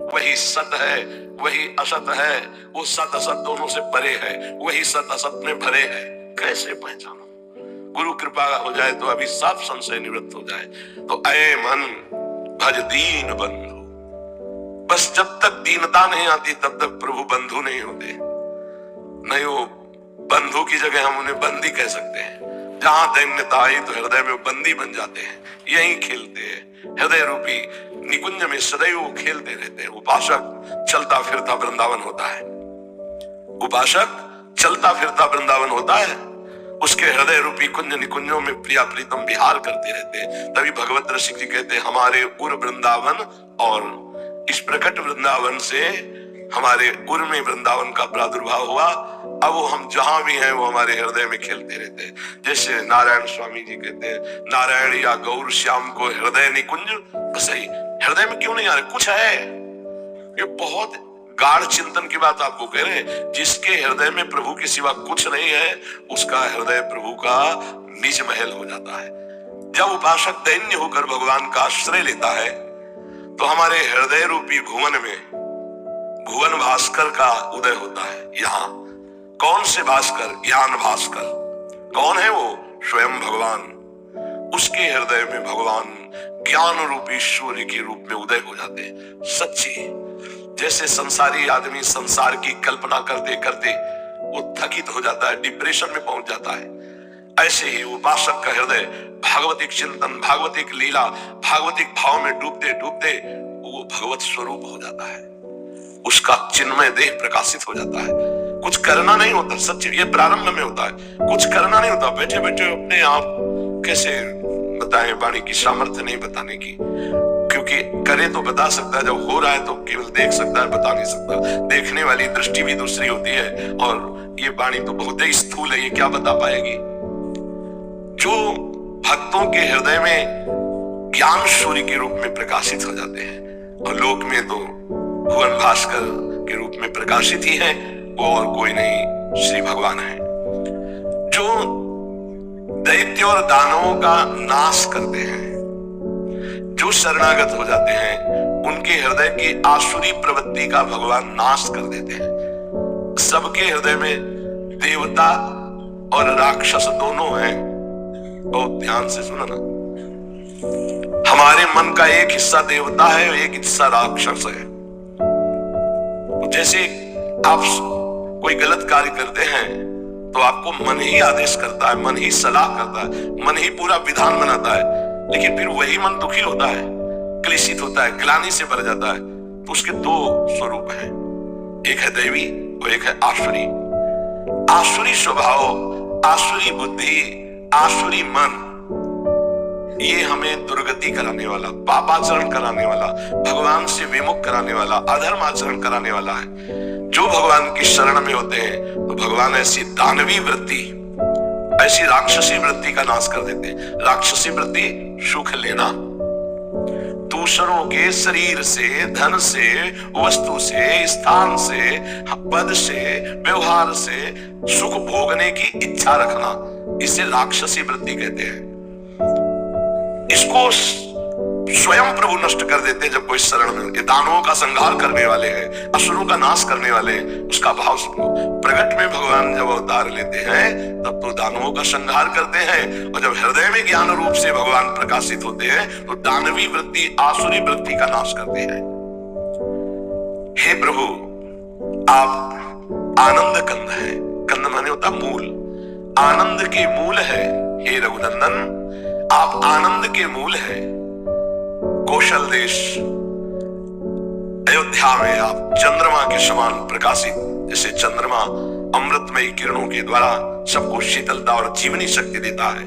वही सत है, वही असत है, वो सत असत दोनों से परे है, वही सत असत में भरे है। कैसे पहचानो? गुरु कृपा हो जाए तो अभी साफ संशय निवृत्त हो जाए। तो ऐ मन भज दीन बंधु, बस जब तक दीनता नहीं आती तब तक प्रभु बंधु नहीं होते। नहीं, वो बंधु की जगह हम उन्हें बंदी कह सकते हैं। जहां दैन्यता आई तो हृदय में बंदी बन जाते हैं, यहीं खेलते हैं। हृदय रूपी निकुंज में सदैव वो खेलते रहते हैं। उपासक चलता फिरता वृंदावन होता है, उपासक चलता फिरता वृंदावन होता है। उसके हृदय रूपी कुंज निकुंजों में प्रिया प्रीतम विहार करते रहते हैं। तभी भगवत रसिक जी कहते हैं, हमारे उर वृंदावन और इस प्रकट वृंदावन से हमारे उर में वृंदावन का प्रादुर्भाव हुआ। अब वो हम जहां भी हैं वो हमारे हृदय में खेलते रहते हैं। जैसे नारायण स्वामी जी कहते हैं, नारायण या गौर श्याम को हृदय निकुंज बसई। हृदय में क्यों नहीं आ रहे? कुछ है। ये बहुत गाढ़ चिंतन की बात आपको कह रहे हैं। जिसके हृदय में प्रभु के सिवा कुछ नहीं है, उसका हृदय प्रभु का निज महल हो जाता है। जब उपासक दैन्य होकर भगवान का आश्रय लेता है तो हमारे हृदय रूपी भुवन में भुवन भास्कर का उदय होता है। यहाँ कौन से भास्कर? ज्ञान भास्कर। कौन है वो? स्वयं भगवान। उसके हृदय में भगवान ज्ञान रूपी सूर्य के रूप में उदय हो जाते हैं। सच्ची, जैसे संसारी आदमी संसार की कल्पना करते करते वो थकित हो जाता है, डिप्रेशन में पहुंच जाता है, ऐसे ही उपासक का हृदय भागवतिक चिंतन, भागवतिक लीला, भागवतिक भाव में डूबते डूबते वो भगवत स्वरूप हो जाता है। उसका चिन्मय देह प्रकाशित हो जाता है। कुछ करना नहीं होता। सच्ची, ये प्रारंभ में होता है। कुछ करना नहीं होता। बैठे बैठे अपने आप कैसे बताएं? वाणी की सामर्थ्य नहीं बताने की, क्योंकि करे तो बता सकता है, जब हो रहा है तो केवल देख सकता है, बता नहीं सकता। देखने वाली दृष्टि भी दूसरी होती है, और ये वाणी तो बहुत ही स्थूल है, ये क्या बता पाएगी? जो भक्तों के हृदय में ज्ञान सूर्य के रूप में प्रकाशित हो जाते हैं, और लोक में तो भुवन भास्कर के रूप में प्रकाशित ही है, वो और कोई नहीं, श्री भगवान है। जो दैत्य और दानवों का नाश करते हैं, जो शरणागत हो जाते हैं, उनके हृदय की आसुरी प्रवृत्ति का भगवान नाश कर देते हैं। सबके हृदय में देवता और राक्षस दोनों हैं। बहुत ध्यान से सुनो ना, हमारे मन का एक हिस्सा देवता है और एक हिस्सा राक्षस है। जैसे आप कोई गलत कार्य करते हैं तो आपको मन ही आदेश करता है, मन ही सलाह करता है, मन ही पूरा विधान बनाता है, लेकिन फिर वही मन दुखी होता है, क्लेशित होता है, ग्लानि से भर जाता है। तो उसके दो स्वरूप हैं, एक है दैवी और एक है आसुरी। आसुरी स्वभाव, आसुरी बुद्धि, आसुरी मन, ये हमें दुर्गति कराने वाला, पापाचरण कराने वाला, भगवान से विमुख कराने वाला, अधर्म आचरण कराने वाला है। जो भगवान की शरण में होते हैं तो भगवान ऐसी दानवी वृत्ति, ऐसी राक्षसी वृत्ति का नाश कर देते हैं। राक्षसी वृत्ति सुख लेना, दूसरों के शरीर से, धन से, वस्तु से, स्थान से, पद से, व्यवहार से सुख भोगने की इच्छा रखना, इसे राक्षसी वृत्ति कहते हैं। इसको स्वयं प्रभु नष्ट कर देते हैं जब कोई शरण में। ये दानवों का संहार करने वाले हैं, असुरों का नाश करने वाले हैं। उसका भाव सुनो। प्रगट में भगवान जब अवतार लेते हैं तब तो दानवों का संहार करते हैं, और जब हृदय में ज्ञान रूप से भगवान प्रकाशित होते हैं तो दानवी वृत्ति, आसुरी वृत्ति का नाश करते हैं। हे प्रभु, आप आनंद कंद है। कंद माने होता मूल, आनंद के मूल है। हे रघुनंदन, आप आनंद के मूल है। कौशल देश अयोध्या में आप चंद्रमा के समान प्रकाशित, जैसे चंद्रमा अमृतमयी किरणों के द्वारा सबको शीतलता और जीवनी शक्ति देता है।